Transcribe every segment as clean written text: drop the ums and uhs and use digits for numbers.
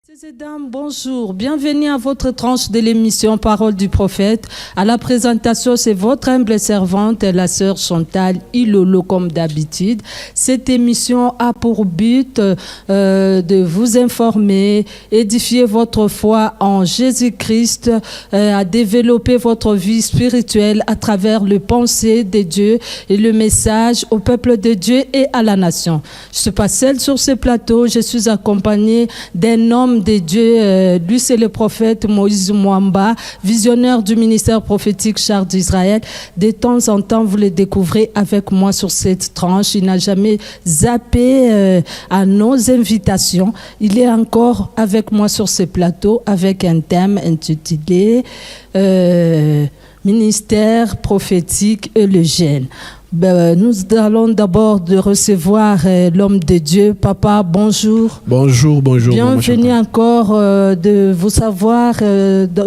Messieurs et dames, bonjour. Bienvenue à votre tranche de l'émission Parole du prophète. À la présentation, c'est votre humble servante, la sœur Chantal Ilolo, comme d'habitude. Cette émission a pour but de vous informer, édifier votre foi en Jésus-Christ, à développer votre vie spirituelle à travers le pensée de Dieu et le message au peuple de Dieu et à la nation. Je ne suis pas seule sur ce plateau, je suis accompagnée d'un homme de Dieu, lui c'est le prophète Moïse Mwamba, visionnaire du ministère prophétique Char d'Israël. De temps en temps, vous le découvrez avec moi sur cette tranche. Il n'a jamais zappé à nos invitations. Il est encore avec moi sur ce plateau avec un thème intitulé Ministère prophétique et le jeûne. Nous allons d'abord recevoir l'homme de Dieu. Papa, bonjour. Bonjour. Bienvenue encore de vous savoir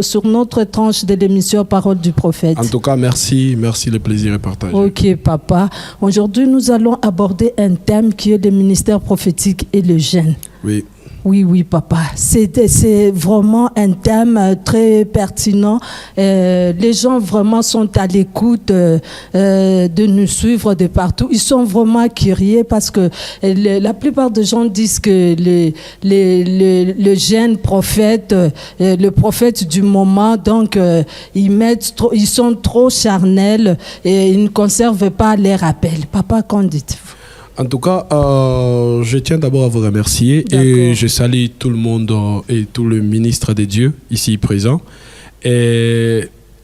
sur notre tranche de l'émission Parole du prophète. En tout cas, merci, le plaisir est partagé. Ok, papa. Aujourd'hui, nous allons aborder un thème qui est le ministère prophétique et le jeûne. Oui. Oui, papa. C'est vraiment un thème très pertinent. Les gens vraiment sont à l'écoute de nous suivre de partout. Ils sont vraiment curieux parce que la plupart des gens disent que le jeune prophète, le prophète du moment, donc ils sont trop charnels et ils ne conservent pas les rappels. Papa, qu'en dites-vous? En tout cas, je tiens d'abord à vous remercier et je salue tout le monde et tout le ministre de Dieu ici présent. Et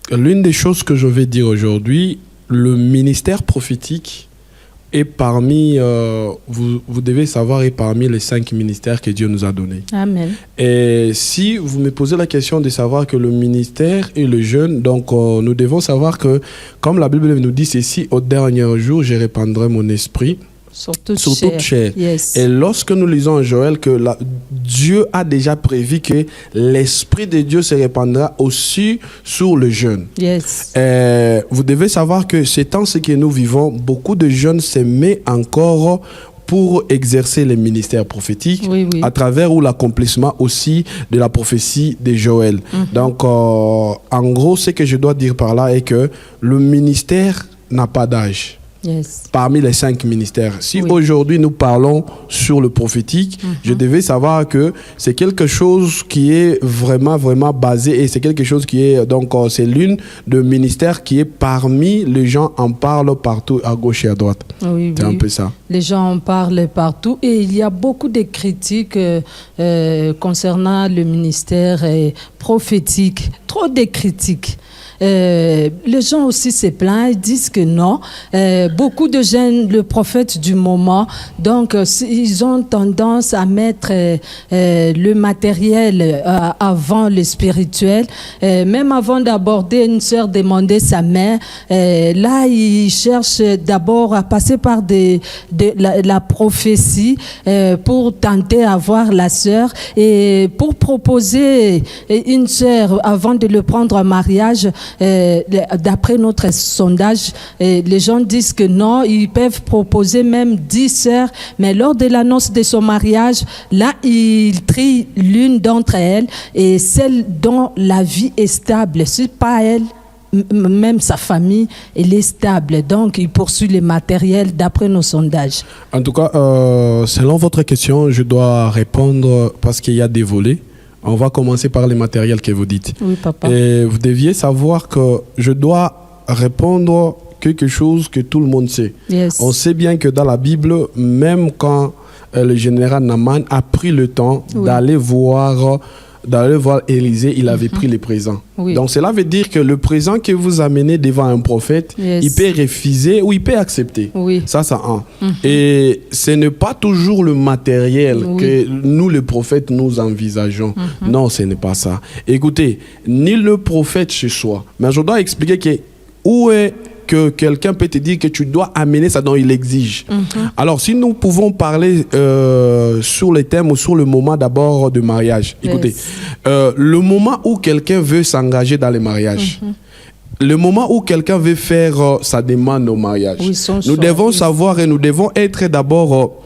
l'une des choses que je vais dire aujourd'hui, le ministère prophétique est parmi, vous devez savoir, est parmi les 5 ministères que Dieu nous a donnés. Amen. Et si vous me posez la question de savoir que le ministère et le jeûne, donc nous devons savoir que, comme la Bible nous dit ceci, au dernier jour, je répandrai mon esprit sur toute chair. Yes. Et lorsque nous lisons en Joël que Dieu a déjà prévu que l'Esprit de Dieu se répandra aussi sur le jeûne. Yes. Vous devez savoir que ces temps que nous vivons, beaucoup de jeunes se mettent encore pour exercer les ministères prophétiques, oui. à travers l'accomplissement aussi de la prophétie de Joël. Donc, en gros, ce que je dois dire par là est que le ministère n'a pas d'âge. Yes. Parmi les 5 ministères. Si aujourd'hui nous parlons sur le prophétique, je devais savoir que c'est quelque chose qui est vraiment basé et c'est quelque chose qui est, donc c'est l'une de ministères qui est parmi les gens en parlent partout à gauche et à droite. Oui, c'est un peu ça. Les gens en parlent partout et il y a beaucoup de critiques concernant le ministère prophétique. Trop de critiques. Les gens aussi se plaignent, ils disent que non. Beaucoup de jeunes, le prophète du moment, donc ils ont tendance à mettre le matériel avant le spirituel. Même avant d'aborder, une sœur demandait sa main. Là, ils cherchent d'abord à passer par la prophétie pour tenter d'avoir la sœur et pour proposer une sœur avant de le prendre en mariage. D'après notre sondage, les gens disent que non, ils peuvent proposer même 10 sœurs, mais lors de l'annonce de son mariage, là, ils trient l'une d'entre elles et celle dont la vie est stable. C'est pas elle, même sa famille, elle est stable. Donc, il poursuit les matériels d'après nos sondages. En tout cas, selon votre question, je dois répondre parce qu'il y a des volets. On va commencer par les matériels que vous dites. Oui, papa. Et vous deviez savoir que je dois répondre quelque chose que tout le monde sait. Yes. On sait bien que dans la Bible, même quand le général Naaman a pris le temps d'aller voir Élisée, il avait pris les présents. Oui. Donc cela veut dire que le présent que vous amenez devant un prophète, il peut refuser ou il peut accepter. Oui. Ça, c'est un. Et ce n'est pas toujours le matériel que nous, les prophètes, nous envisageons. Non, ce n'est pas ça. Écoutez, ni le prophète chez soi, mais je dois expliquer que où est que quelqu'un peut te dire que tu dois amener ça dont il exige. Alors, si nous pouvons parler sur les thèmes ou sur le moment d'abord de mariage. Écoutez, le moment où quelqu'un veut s'engager dans le mariage, le moment où quelqu'un veut faire sa demande au mariage, nous devons savoir et nous devons être d'abord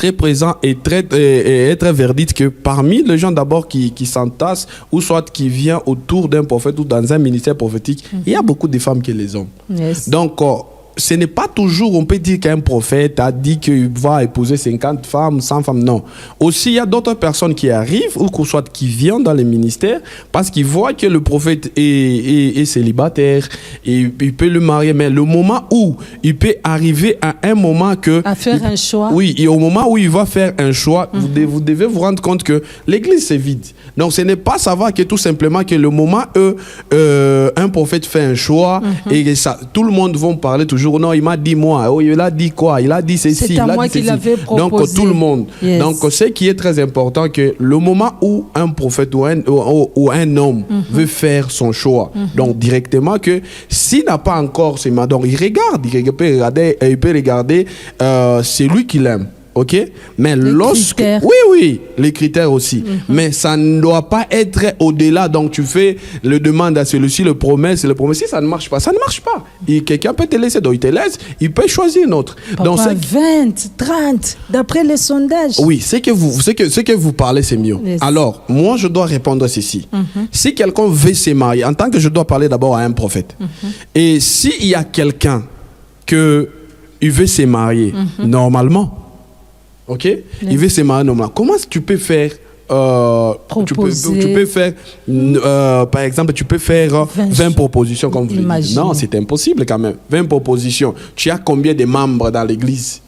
très présent et très verdict que parmi les gens d'abord qui s'entassent ou soit qui viennent autour d'un prophète ou dans un ministère prophétique, il y a beaucoup de femmes que les hommes. Yes. Donc, ce n'est pas toujours, on peut dire qu'un prophète a dit qu'il va épouser 50 femmes, 100 femmes, non. Aussi, il y a d'autres personnes qui arrivent ou soit qui viennent dans les ministères parce qu'ils voient que le prophète est célibataire et il peut le marier, mais le moment où il peut arriver à un moment que... À faire un choix. Oui, et au moment où il va faire un choix, vous devez vous rendre compte que l'église c'est vide. Donc, ce n'est pas savoir que tout simplement que le moment où un prophète fait un choix et ça, tout le monde va parler toujours. Non, il m'a dit moi. Oh, il a dit quoi? Il a dit ceci. C'est à moi qu'il avait proposé. Donc, tout le monde. Yes. Donc, ce qui est très important, que le moment où un prophète ou un homme veut faire son choix, donc directement que s'il n'a pas encore ses mains, donc il peut regarder c'est lui qui l'aime. Ok, mais critères. Oui, les critères aussi. Mais ça ne doit pas être au-delà. Donc tu fais le demande à celui-ci, le promesse. Si ça ne marche pas, ça ne marche pas. Et quelqu'un peut te laisser, donc il te laisse, il peut choisir une autre. Papa, donc 20, 30, d'après les sondages. Oui, ce que vous parlez, c'est mieux. Yes. Alors, moi, je dois répondre ceci. Si quelqu'un veut se marier, en tant que je dois parler d'abord à un prophète. Et s'il y a quelqu'un que il veut se marier, normalement. Ok, il veut se marier normalement. Comment tu peux faire tu peux faire par exemple, tu peux faire 20 propositions comme vous le dites. Non, c'est impossible quand même. 20 propositions. Tu as combien de membres dans l'église?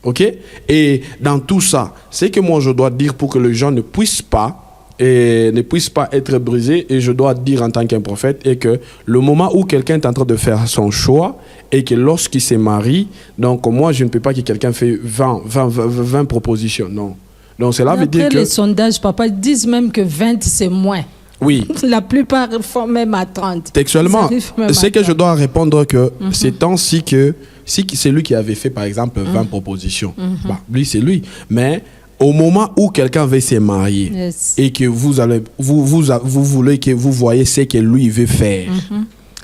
Ok, et dans tout ça, c'est que moi je dois dire pour que les gens ne puissent pas être brisés, et je dois dire en tant qu'un prophète, et que le moment où quelqu'un est en train de faire son choix et que lorsqu'il se marie, donc moi je ne peux pas que quelqu'un fait 20 propositions, non. Donc cela veut dire que... les sondages, papa, ils disent même que 20 c'est moins. Oui. La plupart font même à 30. Textuellement, c'est que je dois répondre que c'est ainsi que si c'est lui qui avait fait par exemple 20 propositions, bah, lui c'est lui, mais au moment où quelqu'un veut se marier, yes, et que vous voulez que vous voyez ce que lui veut faire,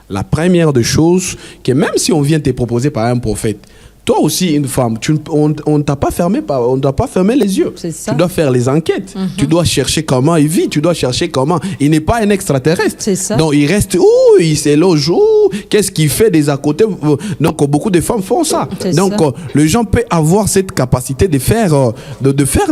la première des choses, que même si on vient te proposer par un prophète, toi aussi, une femme, on ne t'a pas fermé, on ne doit pas fermer les yeux. Tu dois faire les enquêtes. Tu dois chercher comment il vit. Tu dois chercher comment. Il n'est pas un extraterrestre. C'est ça. Donc, il reste où? Il s'éloge où? Qu'est-ce qu'il fait des à côté? Donc, beaucoup de femmes font ça. Donc, les gens peuvent avoir cette capacité de faire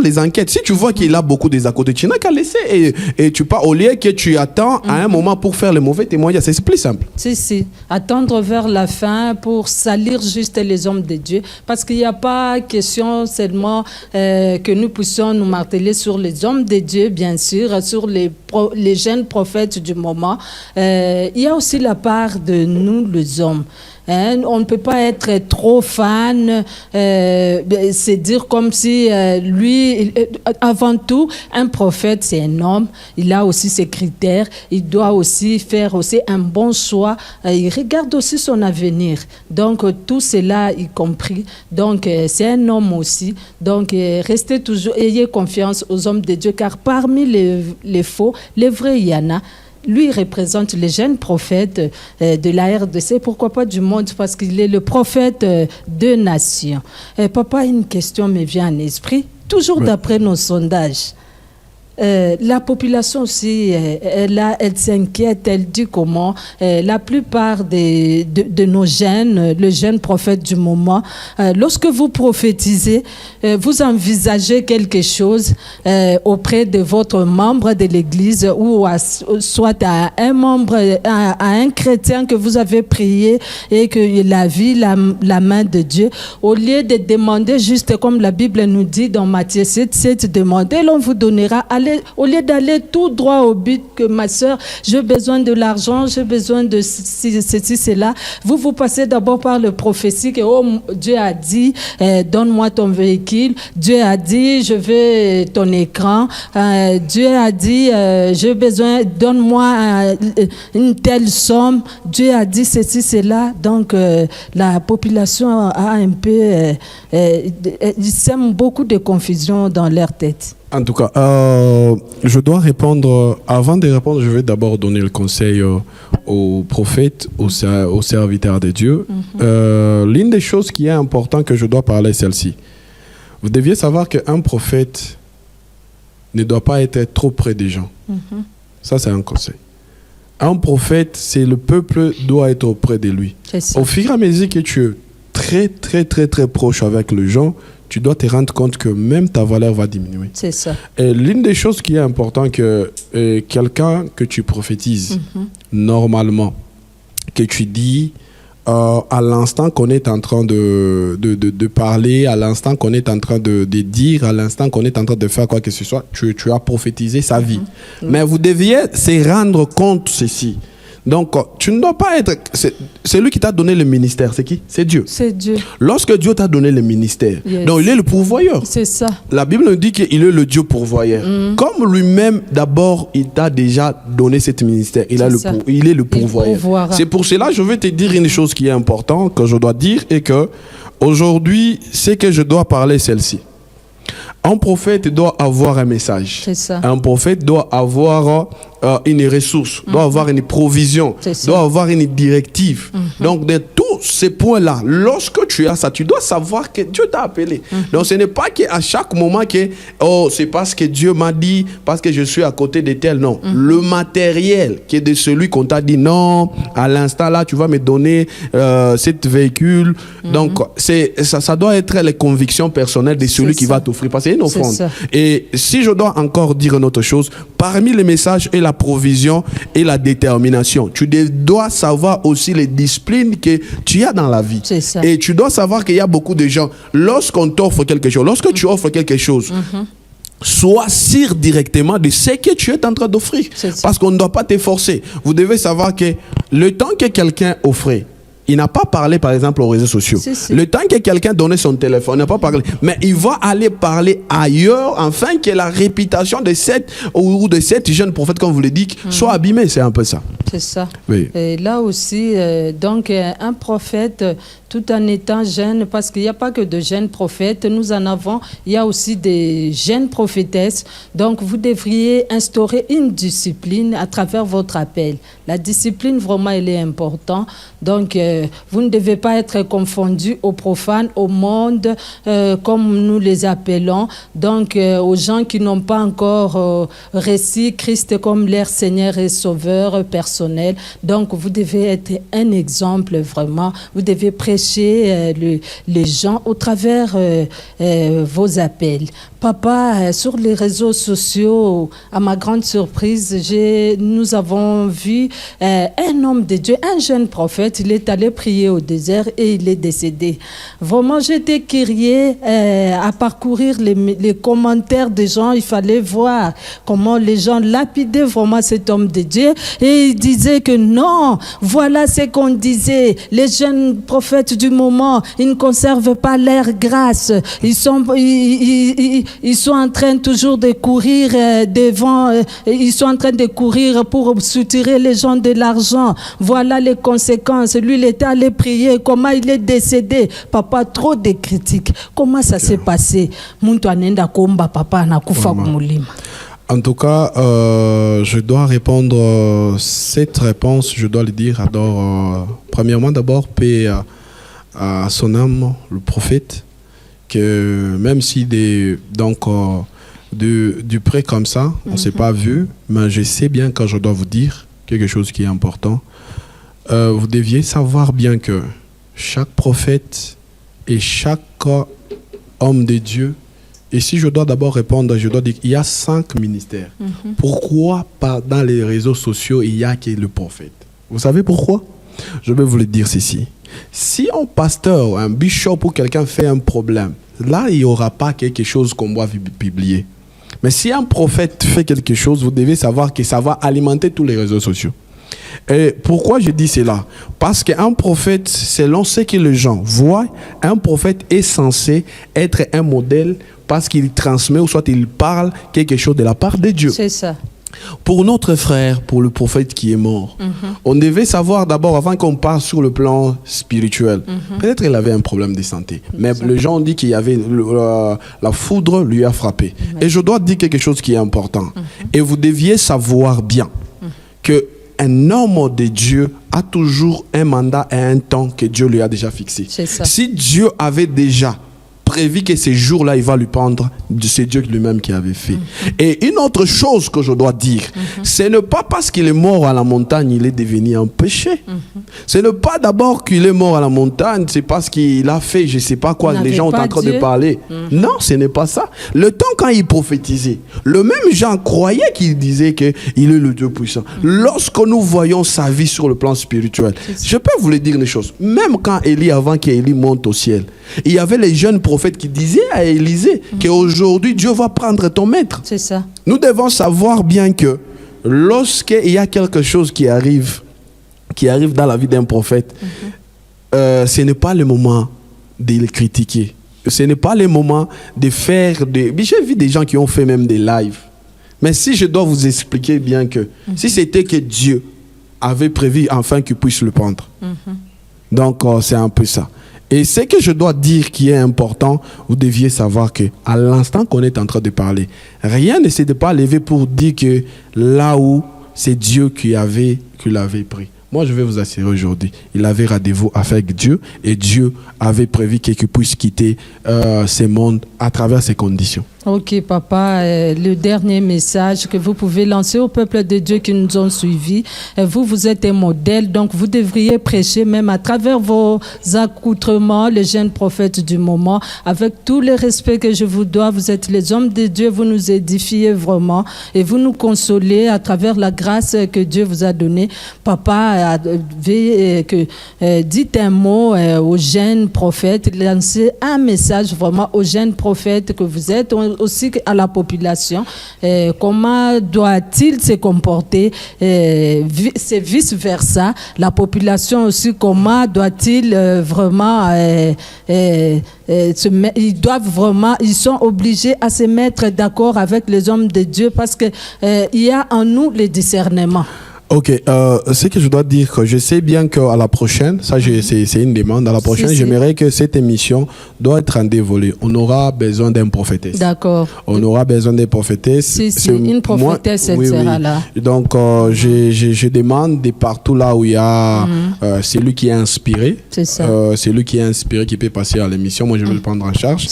les enquêtes. Si tu vois qu'il a beaucoup des à côté, tu n'as qu'à laisser. Et tu pars au lieu que tu attends à un moment pour faire le mauvais témoignage. C'est plus simple. Si. Attendre vers la fin pour salir juste les hommes de Dieu, parce qu'il n'y a pas question seulement que nous puissions nous marteler sur les hommes de Dieu, bien sûr, sur les jeunes prophètes du moment. Il y a aussi la part de nous, les hommes. On ne peut pas être trop fan, c'est dire comme si lui, avant tout, un prophète, c'est un homme, il a aussi ses critères, il doit aussi faire aussi un bon choix, il regarde aussi son avenir, donc tout cela y compris, donc c'est un homme aussi, donc restez toujours, ayez confiance aux hommes de Dieu, car parmi les faux, les vrais, il y en a. Lui représente les jeunes prophètes de la RDC, pourquoi pas du monde, parce qu'il est le prophète de nations. Papa, une question me vient à l'esprit, toujours d'après nos sondages. La population aussi, elle s'inquiète, elle dit comment la plupart de nos jeunes, les jeunes prophètes du moment, lorsque vous prophétisez, vous envisagez quelque chose auprès de votre membre de l'église ou soit à un membre, à un chrétien que vous avez prié et qu'il a vu la main de Dieu, au lieu de demander juste comme la Bible nous dit dans Matthieu 7, demandez, l'on vous donnera. Au lieu d'aller tout droit au but, que ma soeur, j'ai besoin de l'argent, j'ai besoin de ceci, cela, vous passez d'abord par le prophétie que Dieu a dit, donne-moi ton véhicule, Dieu a dit, je veux ton écran, Dieu a dit, j'ai besoin, donne-moi une telle somme, Dieu a dit ceci, cela. Donc la population a un peu, ils sèment beaucoup de confusion dans leur tête. En tout cas, je dois répondre. Avant de répondre, je vais d'abord donner le conseil aux prophètes, aux serviteurs de Dieu. L'une des choses qui est importante que je dois parler, est celle-ci. Vous deviez savoir qu'un prophète ne doit pas être trop près des gens. Ça, c'est un conseil. Un prophète, c'est le peuple doit être auprès de lui. Au fur et à mesure que tu es très, très, très, très proche avec les gens, tu dois te rendre compte que même ta valeur va diminuer. C'est ça. Et l'une des choses qui est importante, que quelqu'un que tu prophétises, normalement, que tu dis à l'instant qu'on est en train de parler, à l'instant qu'on est en train de dire, à l'instant qu'on est en train de faire quoi que ce soit, tu as prophétisé sa vie. Mais vous deviez se rendre compte ceci. Donc, tu ne dois pas être... C'est lui qui t'a donné le ministère. C'est qui? C'est Dieu. C'est Dieu. Lorsque Dieu t'a donné le ministère, donc il est le pourvoyeur. C'est ça. La Bible nous dit qu'il est le Dieu pourvoyeur. Comme lui-même, d'abord, il t'a déjà donné ce ministère. Il est le pourvoyeur. C'est pour cela que je vais te dire une chose qui est importante, que je dois dire, et que aujourd'hui, c'est que je dois parler celle-ci. Un prophète doit avoir un message. C'est ça. Un prophète doit avoir une ressource, doit avoir une provision, doit avoir une directive. Donc, de tous ces points-là, lorsque tu as ça, tu dois savoir que Dieu t'a appelé. Donc, ce n'est pas qu'à chaque moment que c'est parce que Dieu m'a dit, parce que je suis à côté de tel. Non. Le matériel qui est de celui qu'on t'a dit, non, à l'instant là, tu vas me donner cet véhicule. Donc, ça doit être les convictions personnelles de celui qui va t'offrir. Parce que c'est une offrande. Et si je dois encore dire une autre chose, parmi les messages et la provision et la détermination, tu dois savoir aussi les disciplines que tu as dans la vie. Et tu dois savoir qu'il y a beaucoup de gens, lorsqu'on t'offre quelque chose, lorsque tu offres quelque chose, sois sûr directement de ce que tu es en train d'offrir. Parce qu'on ne doit pas te forcer. Vous devez savoir que le temps que quelqu'un offrait, il n'a pas parlé, par exemple, aux réseaux sociaux. Le temps que quelqu'un donnait son téléphone, il n'a pas parlé. Mais il va aller parler ailleurs, afin que la réputation de cette jeune prophète, comme vous le dites, soit abîmée. C'est un peu ça. C'est ça. Oui. Et là aussi, donc, un prophète, tout en étant jeune, parce qu'il n'y a pas que de jeunes prophètes, nous en avons, il y a aussi des jeunes prophétesses. Donc, vous devriez instaurer une discipline à travers votre appel. La discipline, vraiment, elle est importante. Donc, vous ne devez pas être confondu aux profanes, au monde, comme nous les appelons. Donc, aux gens qui n'ont pas encore reçu Christ comme leur Seigneur et Sauveur personnel. Donc, vous devez être un exemple, vraiment. Vous devez prêcher les gens au travers vos appels. Papa, sur les réseaux sociaux, à ma grande surprise, nous avons vu un homme de Dieu, un jeune prophète. Il est allé prier au désert et il est décédé. Vraiment, j'étais curieux à parcourir les commentaires des gens. Il fallait voir comment les gens lapidaient vraiment cet homme de Dieu. Et ils disaient que non, voilà ce qu'on disait. Les jeunes prophètes du moment, ils ne conservent pas leur grâce. Ils sont en train toujours de courir devant, ils sont en train de courir pour soutirer les gens de l'argent. Voilà les conséquences. Lui, il était allé prier. Comment il est décédé? Papa, trop de critiques. Comment ça s'est passé? En tout cas, je dois répondre cette réponse, je dois le dire. Alors, premièrement, d'abord, paix à son âme, le prophète, que même si du près comme ça, on ne s'est pas vu, mais je sais bien quand je dois vous dire quelque chose qui est important. Vous deviez savoir bien que chaque prophète et chaque homme de Dieu, et si je dois d'abord répondre, je dois dire qu'il y a 5 ministères. Pourquoi dans les réseaux sociaux, il n'y a que le prophète? Vous savez pourquoi? Je vais vous le dire ceci. Si un pasteur, un bishop ou quelqu'un fait un problème, là, il n'y aura pas quelque chose qu'on doit publier. Mais si un prophète fait quelque chose, vous devez savoir que ça va alimenter tous les réseaux sociaux. Et pourquoi je dis cela? Parce qu'un prophète, selon ce que les gens voient, un prophète est censé être un modèle parce qu'il transmet ou soit il parle quelque chose de la part de Dieu. C'est ça. Pour notre frère, pour le prophète qui est mort, on devait savoir d'abord, avant qu'on parte sur le plan spirituel, peut-être qu'il avait un problème de santé, mais les gens ont dit qu'il y avait la foudre lui a frappé. Et je dois dire quelque chose qui est important. Et vous deviez savoir bien qu'un homme de Dieu a toujours un mandat et un temps que Dieu lui a déjà fixé. Si Dieu avait déjà prévu que ces jours-là, il va lui prendre. C'est Dieu lui-même qui avait fait. Et une autre chose que je dois dire, ce n'est pas parce qu'il est mort à la montagne, il est devenu un péché. Ce n'est pas d'abord qu'il est mort à la montagne, c'est parce qu'il a fait, je ne sais pas quoi, les gens sont en train de parler. Non, ce n'est pas ça. Le temps quand il prophétisait, le même Jean croyait qu'il disait qu'il est le Dieu puissant. Lorsque nous voyons sa vie sur le plan spirituel, je peux vous le dire les choses. Même quand Élie, avant qu'Élie monte au ciel, il y avait les jeunes prophètes qui disaient à Élisée qu'aujourd'hui Dieu va prendre ton maître. C'est ça. Nous devons savoir bien que lorsqu'il y a quelque chose qui arrive dans la vie d'un prophète, ce n'est pas le moment de le critiquer. Ce n'est pas le moment de faire des... J'ai vu des gens qui ont fait même des lives. Mais si je dois vous expliquer bien que si c'était que Dieu avait prévu enfin qu'il puisse le prendre. Donc c'est un peu ça. Et ce que je dois dire qui est important, vous deviez savoir que à l'instant qu'on est en train de parler, rien ne s'est pas levé pour dire que là où c'est Dieu qui l'avait pris. Moi, je vais vous assurer aujourd'hui, il avait rendez-vous avec Dieu et Dieu avait prévu qu'il puisse quitter ce monde à travers ces conditions. Ok, papa, le dernier message que vous pouvez lancer au peuple de Dieu qui nous ont suivis. Vous êtes un modèle, donc vous devriez prêcher même à travers vos accoutrements, les jeunes prophètes du moment. Avec tout le respect que je vous dois, vous êtes les hommes de Dieu, vous nous édifiez vraiment et vous nous consolez à travers la grâce que Dieu vous a donnée. Papa, dites un mot aux jeunes prophètes, lancez un message vraiment aux jeunes prophètes que vous êtes, aussi à la population. Comment doit-il se comporter? C'est vice-versa. La population aussi, comment doit-il vraiment... ils sont obligés à se mettre d'accord avec les hommes de Dieu parce qu'il y a en nous le discernement. Ok, ce que je dois dire, que je sais bien qu'à la prochaine, ça c'est une demande, à la prochaine, j'aimerais que cette émission doit être en dévolée. On aura besoin d'un prophétesse. D'accord. On aura besoin d'un prophétesse. Une prophétesse, elle sera là. Donc, je demande de partout là où il y a celui qui est inspiré. C'est ça. Celui qui est inspiré, qui peut passer à l'émission. Moi, je vais le prendre en charge.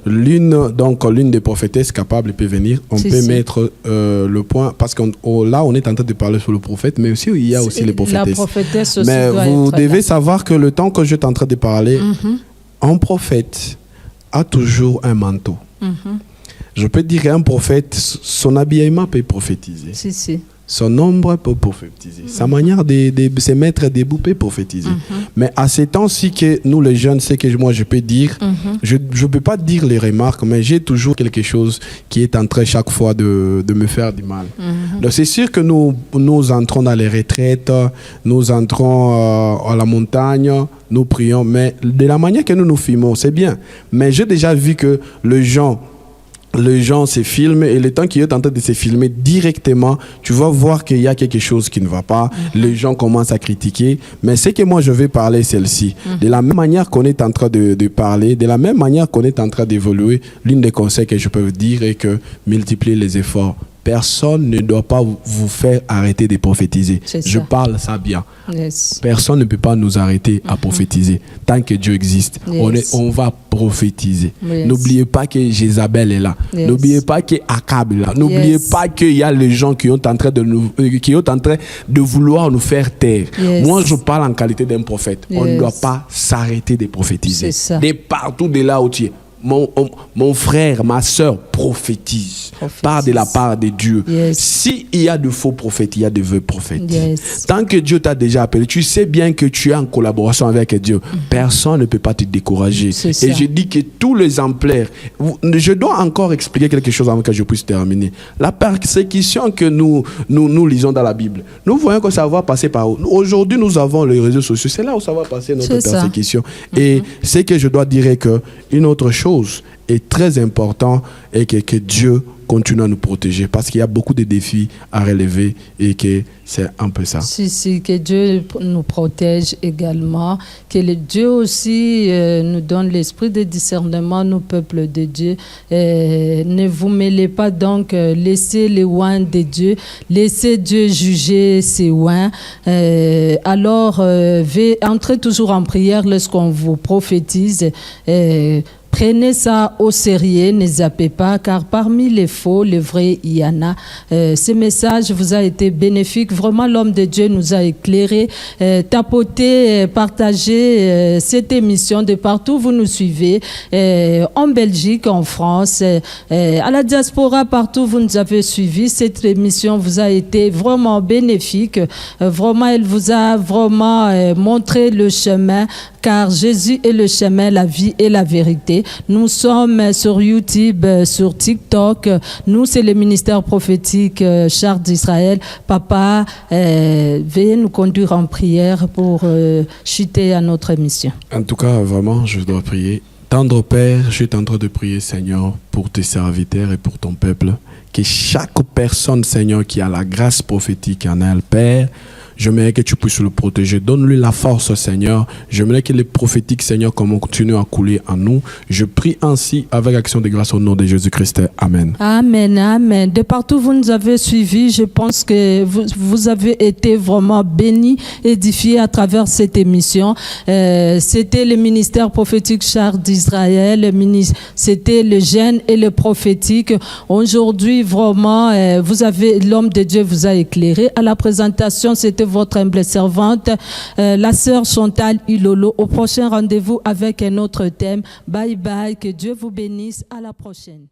L'une des prophétesses capables peut venir. On peut mettre le point, parce que là, on est en train de parler sur le prophète, mais aussi il y a aussi les prophétesses. La prophétesse aussi mais doit vous être devez là. savoir que le temps que je suis en train de parler, un prophète a toujours un manteau. Je peux dire qu'un prophète, son habillement peut prophétiser. Son ombre peut prophétiser. Sa manière de se mettre debout peut prophétiser. Mais à ces temps-ci que nous les jeunes, c'est que moi je peux dire, je ne peux pas dire les remarques, mais j'ai toujours quelque chose qui est en train chaque fois de me faire du mal. Donc c'est sûr que nous entrons dans les retraites, nous entrons à la montagne, nous prions, mais de la manière que nous filmons, c'est bien. Mais j'ai déjà vu que les gens se filment et le temps qu'ils sont en train de se filmer directement, tu vas voir qu'il y a quelque chose qui ne va pas. Les gens commencent à critiquer. Mais ce que moi je vais parler, celle-ci. De la même manière qu'on est en train de parler, de la même manière qu'on est en train d'évoluer, l'une des conseils que je peux vous dire est que multipliez les efforts. Personne ne doit pas vous faire arrêter de prophétiser. Je parle ça bien. Personne ne peut pas nous arrêter à prophétiser. Tant que Dieu existe, on va prophétiser. N'oubliez pas que Jézabel est là. N'oubliez pas que Akab est là. N'oubliez pas qu'il y a les gens qui sont en train de vouloir nous faire taire. Moi, je parle en qualité d'un prophète. On ne doit pas s'arrêter de prophétiser. De partout, de là où tu es. Mon frère, ma soeur prophétise par de la part de Dieu. S'il y a de faux prophètes, il y a de vrais prophètes. Tant que Dieu t'a déjà appelé, tu sais bien que tu es en collaboration avec Dieu. Personne ne peut pas te décourager. Et je dis que tous les exemplaires, je dois encore expliquer quelque chose avant que je puisse terminer. La persécution que nous lisons dans la Bible, nous voyons que ça va passer par où? Aujourd'hui, nous avons les réseaux sociaux. C'est là où ça va passer notre persécution. Et ce que je dois dire est que une autre chose est très important et que Dieu continue à nous protéger parce qu'il y a beaucoup de défis à relever et que c'est un peu ça. Que Dieu nous protège également, que Dieu aussi nous donne l'esprit de discernement, nous peuples de Dieu. Ne vous mêlez pas donc, laissez les oins de Dieu, laissez Dieu juger ses oins. Alors, entrez toujours en prière lorsqu'on vous prophétise. Prenez ça au sérieux, ne zappez pas, car parmi les faux, les vrais, il y en a. Ce message vous a été bénéfique. Vraiment, l'homme de Dieu nous a éclairé. Tapotez, partagez cette émission de partout où vous nous suivez, en Belgique, en France, à la diaspora, partout où vous nous avez suivis. Cette émission vous a été vraiment bénéfique. Vraiment, elle vous a vraiment montré le chemin, car Jésus est le chemin, la vie et la vérité. Nous sommes sur YouTube, sur TikTok. Nous, c'est le ministère prophétique Char d'Israël. Papa, veuillez nous conduire en prière pour chuter à notre émission. En tout cas, vraiment, je dois prier. Tendre Père, je suis en train de prier, Seigneur, pour tes serviteurs et pour ton peuple. Que chaque personne, Seigneur, qui a la grâce prophétique en elle, Père, j'aimerais que tu puisses le protéger. Donne-lui la force, Seigneur. J'aimerais que les prophétiques, Seigneur, continuent à couler en nous. Je prie ainsi avec action de grâce au nom de Jésus-Christ. Amen. Amen, amen. De partout où vous nous avez suivis, je pense que vous avez été vraiment bénis, édifiés à travers cette émission. C'était le ministère prophétique Char d'Israël. C'était le jeûne et le prophétique. Aujourd'hui, vraiment, l'homme de Dieu vous a éclairé. À la présentation, c'était votre humble servante, la sœur Chantal Ilolo. Au prochain rendez-vous avec un autre thème. Bye bye, que Dieu vous bénisse. À la prochaine.